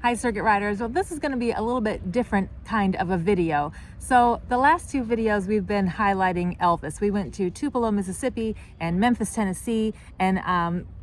Hi Circuit Riders. Well, this is going to be a little bit different kind of a video. So the last two videos we've been highlighting Elvis. We went to Tupelo, Mississippi and Memphis, Tennessee, and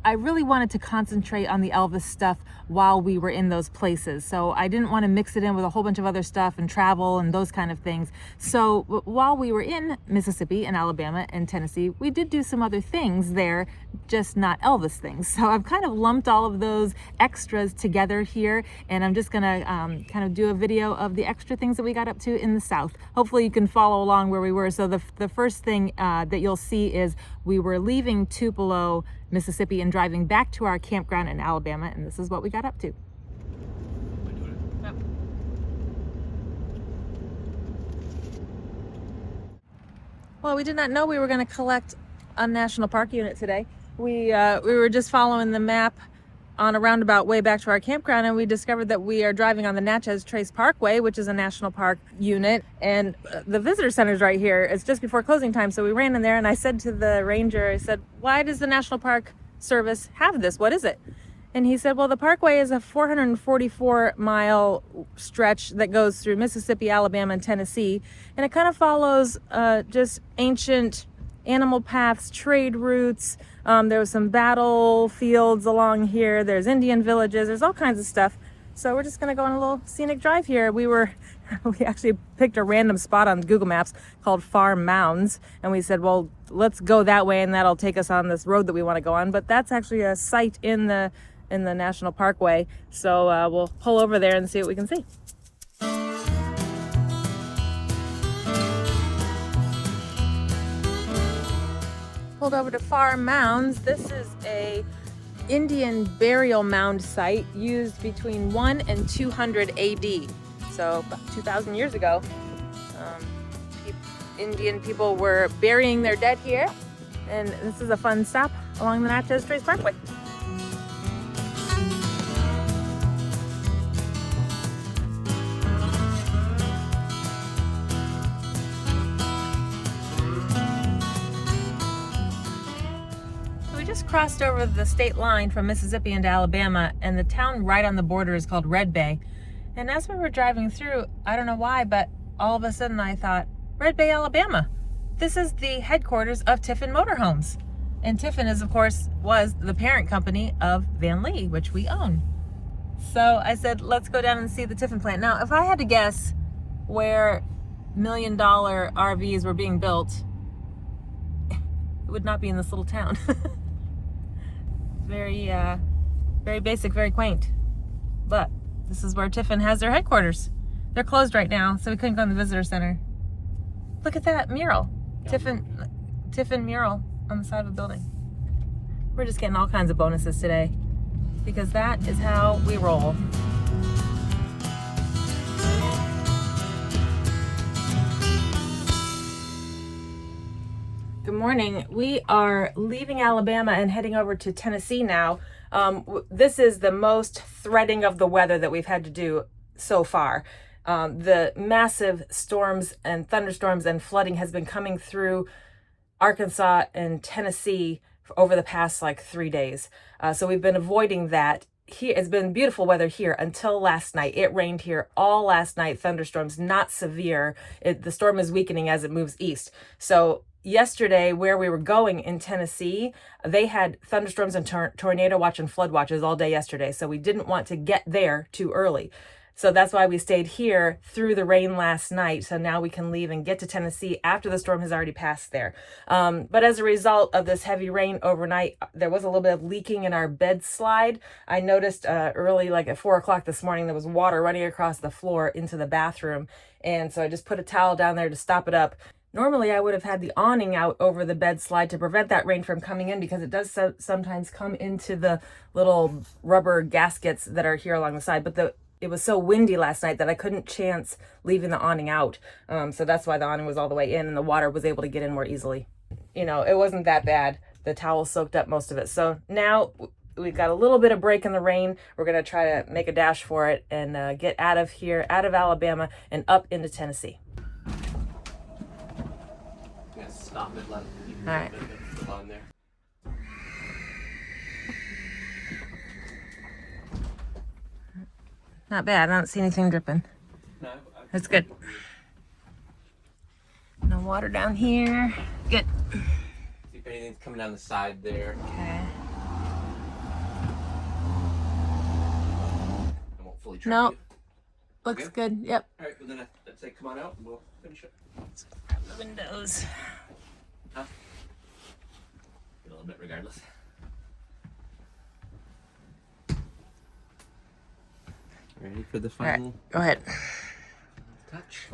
I really wanted to concentrate on the Elvis stuff while we were in those places. So I didn't want to mix it in with a whole bunch of other stuff and travel and those kind of things. So while we were in Mississippi and Alabama and Tennessee, we did do some other things there, just not Elvis things. So I've kind of lumped all of those extras together here, and I'm just gonna kind of do a video of the extra things that we got up to in the South. Hopefully you can follow along where we were. So the first thing that you'll see is we were leaving Tupelo, Mississippi and driving back to our campground in Alabama, and this is what we got up to. Yep. Well, we did not know we were going to collect a national park unit today. We were just following the map on a roundabout way back to our campground, and we discovered that we are driving on the Natchez Parkway, which is a national park unit, and the visitor center's right here. It's just before closing time, so we ran in there, and I said to the ranger, I said, why does the National Park Service have this? What is it? And he said, well, the Parkway is a 444-mile stretch that goes through Mississippi, Alabama, and Tennessee, and it kind of follows just ancient animal paths, trade routes. There was some battlefields along here. There's Indian villages. There's all kinds of stuff. So we're just gonna go on a little scenic drive here. We actually picked a random spot on Google Maps called Farm Mounds, and we said, well, let's go that way, and that'll take us on this road that we want to go on. But that's actually a site in the National Parkway. So we'll pull over there and see what we can see. Pulled over to Farm Mounds. This is a Indian burial mound site used between 1 and 200 AD. So about 2,000 years ago, Indian people were burying their dead here, and this is a fun stop along the Natchez Parkway. Just crossed over the state line from Mississippi into Alabama, and the town right on the border is called Red Bay. And as we were driving through, I don't know why, but all of a sudden I thought, Red Bay, Alabama. This is the headquarters of Tiffin Motorhomes. And Tiffin is, of course, was the parent company of Van Lee, which we own. So I said, let's go down and see the Tiffin plant. Now, if I had to guess where $1 million RVs were being built, it would not be in this little town. Very basic, very quaint. But this is where Tiffin has their headquarters. They're closed right now, so we couldn't go in the visitor center. Look at that mural. Tiffin mural on the side of the building. We're just getting all kinds of bonuses today because that is how we roll. Good morning. We are leaving Alabama and heading over to Tennessee now. This is the most threading of the weather that we've had to do so far. The massive storms and thunderstorms and flooding has been coming through Arkansas and Tennessee over the past 3 days. So we've been avoiding that. Here, it's been beautiful weather here until last night. It rained here all last night. Thunderstorms, not severe. The storm is weakening as it moves east. So yesterday, where we were going in Tennessee, they had thunderstorms and tornado watch and flood watches all day yesterday. So we didn't want to get there too early. So that's why we stayed here through the rain last night. So now we can leave and get to Tennessee after the storm has already passed there. But as a result of this heavy rain overnight, there was a little bit of leaking in our bed slide. I noticed early, at 4 o'clock this morning, there was water running across the floor into the bathroom. And so I just put a towel down there to stop it up. Normally, I would have had the awning out over the bed slide to prevent that rain from coming in because it does sometimes come into the little rubber gaskets that are here along the side. But it was so windy last night that I couldn't chance leaving the awning out. So that's why the awning was all the way in and the water was able to get in more easily. It wasn't that bad. The towel soaked up most of it. So now we've got a little bit of break in the rain. We're going to try to make a dash for it and get out of here, out of Alabama and up into Tennessee. Stop it, let all right. On there. Not bad. I don't see anything dripping. No, That's good. No water down here. Good. See if anything's coming down the side there. Okay. I won't fully track Nope. it. Looks Okay. good. Yep. All right, well then I'd say come on out and we'll finish it. Grab the windows. Huh? A little bit regardless. Ready for the All right. final Go ahead. touch?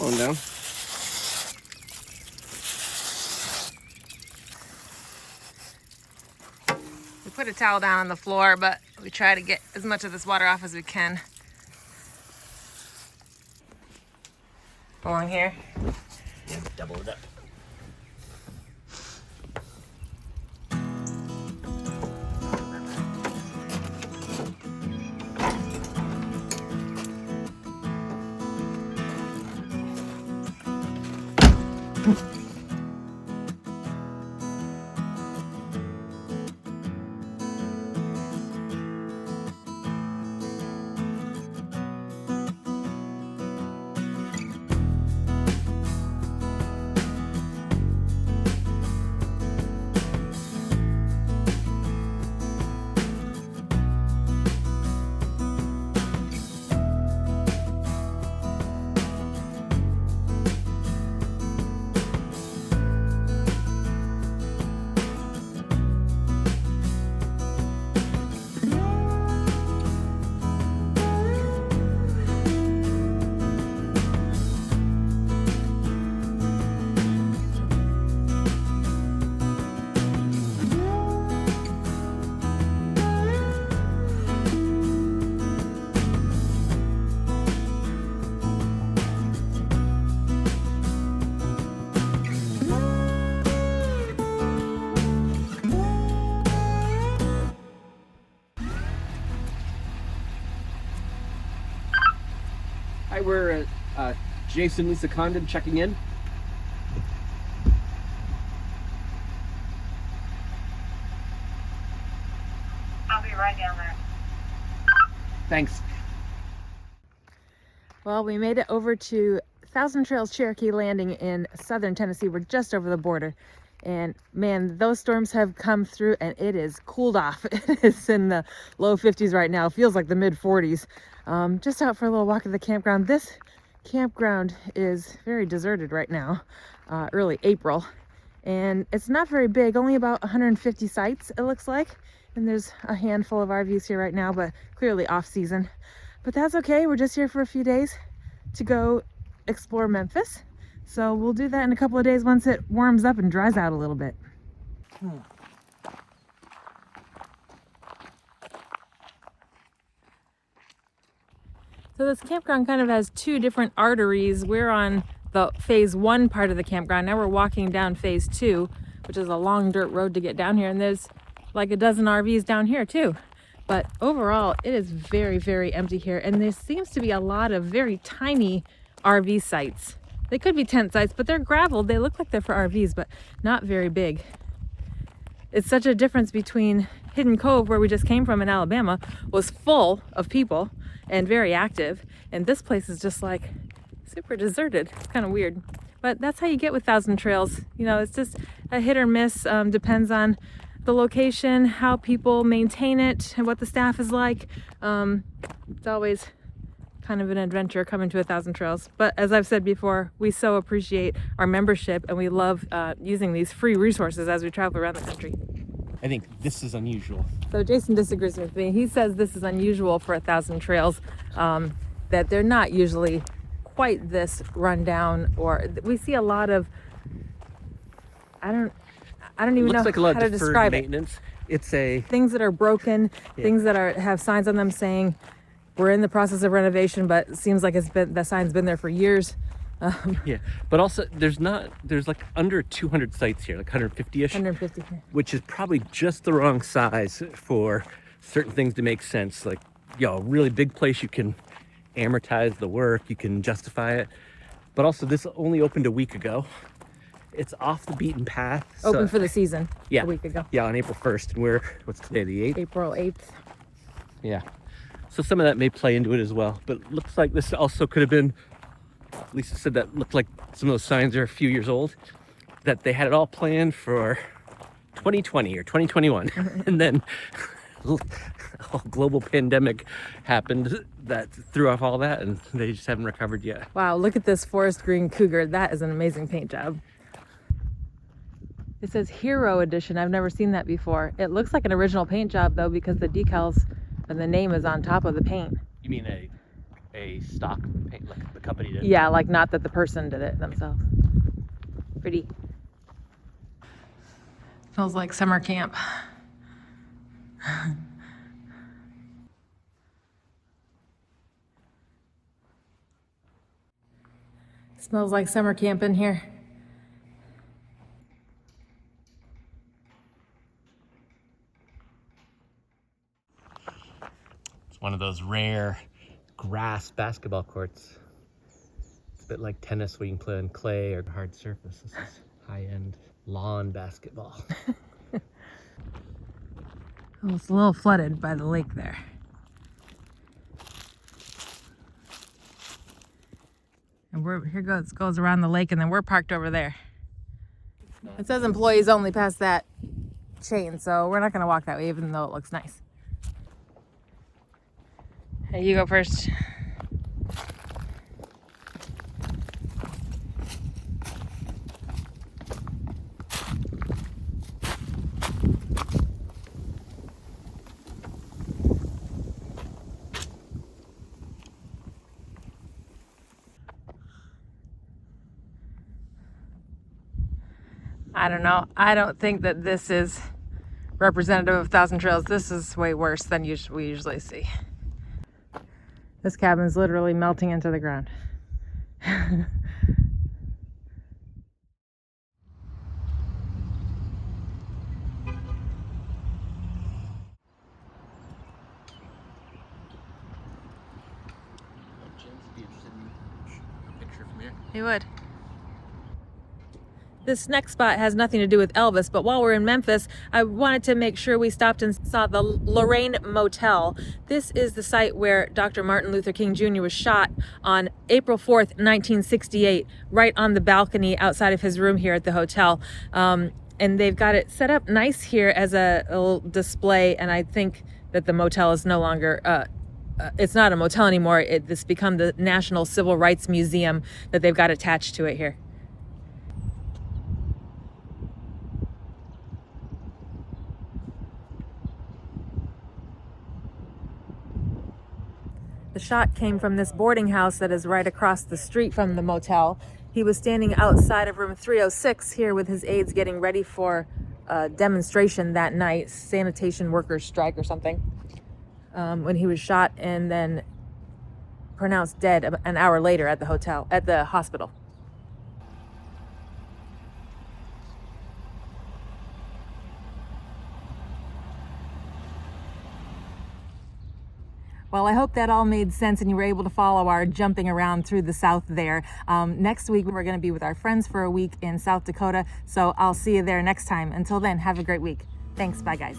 On down. We put a towel down on the floor, but we try to get as much of this water off as we can. Along here. Yeah, double it up. Hi, we're Jason Lisa Condon checking in. I'll be right down there. Thanks. Well, we made it over to Thousand Trails Cherokee Landing in southern Tennessee. We're just over the border. And man, those storms have come through and it is cooled off. It's in the low 50s right now. It feels like the mid 40s. Just out for a little walk at the campground. This campground is very deserted right now, early April. And it's not very big, only about 150 sites it looks like. And there's a handful of RVs here right now, but clearly off season. But that's okay, we're just here for a few days to go explore Memphis. So we'll do that in a couple of days once it warms up and dries out a little bit. So this campground kind of has two different arteries. We're on the phase 1 part of the campground. Now we're walking down phase 2, which is a long dirt road to get down here. And there's like a dozen RVs down here too. But overall, it is very, very empty here. And there seems to be a lot of very tiny RV sites. They could be tent sites, but they're graveled. They look like they're for RVs, but not very big. It's such a difference between Hidden Cove, where we just came from in Alabama, was full of people and very active. And this place is just like super deserted. It's kind of weird. But that's how you get with Thousand Trails. You know, it's just a hit or miss. Depends on the location, how people maintain it, and what the staff is like. It's always kind of an adventure coming to 1,000 Trails. But as I've said before, we so appreciate our membership and we love using these free resources as we travel around the country. I think this is unusual. So Jason disagrees with me. He says this is unusual for 1,000 Trails, that they're not usually quite this rundown, or we see a lot of, I don't even know Looks like a lot how to of deferred describe it. maintenance. It's a Things that are broken, things that have signs on them saying we're in the process of renovation, but it seems like the sign's been there for years. yeah, but also there's like under 200 sites here, like 150-ish, 150. which is probably just the wrong size for certain things to make sense. Like, a really big place, you can amortize the work, you can justify it. But also, this only opened a week ago. It's off the beaten path. Open for the season. Yeah. A week ago. Yeah, on April 1st. And what's today, the 8th? April 8th. Yeah. So some of that may play into it as well. But it looks like this also could have been, Lisa said that looked like some of those signs are a few years old, that they had it all planned for 2020 or 2021. And then a whole global pandemic happened that threw off all that, and they just haven't recovered yet. Wow, look at this forest green cougar. That is an amazing paint job. It says Hero Edition. I've never seen that before. It looks like an original paint job though, because the decals and the name is on top of the paint. You mean a stock paint like the company did? Yeah, like not that the person did it themselves. Pretty. Smells like summer camp. Smells like summer camp in here. It's one of those rare grass basketball courts. It's a bit like tennis where you can play on clay or hard surface. This is high-end lawn basketball. Oh, it's a little flooded by the lake there. And goes around the lake, and then we're parked over there. It says employees only past that chain, so we're not going to walk that way, even though it looks nice. Hey, you go first. I don't know. I don't think that this is representative of Thousand Trails. This is way worse than we usually see. This cabin's literally melting into the ground. He would. This next spot has nothing to do with Elvis, but while we're in Memphis, I wanted to make sure we stopped and saw the Lorraine Motel. This is the site where Dr. Martin Luther King Jr. was shot on April 4th, 1968, right on the balcony outside of his room here at the hotel. And they've got it set up nice here as a little display, and I think that the motel is no longer it's not a motel anymore. It's become the National Civil Rights Museum that they've got attached to it here. The shot came from this boarding house that is right across the street from the motel. He was standing outside of room 306 here with his aides getting ready for a demonstration that night, sanitation workers strike or something, when he was shot and then pronounced dead an hour later at the hospital. Well, I hope that all made sense and you were able to follow our jumping around through the South there. Next week, we're going to be with our friends for a week in South Dakota, so I'll see you there next time. Until then, have a great week. Thanks. Bye, guys.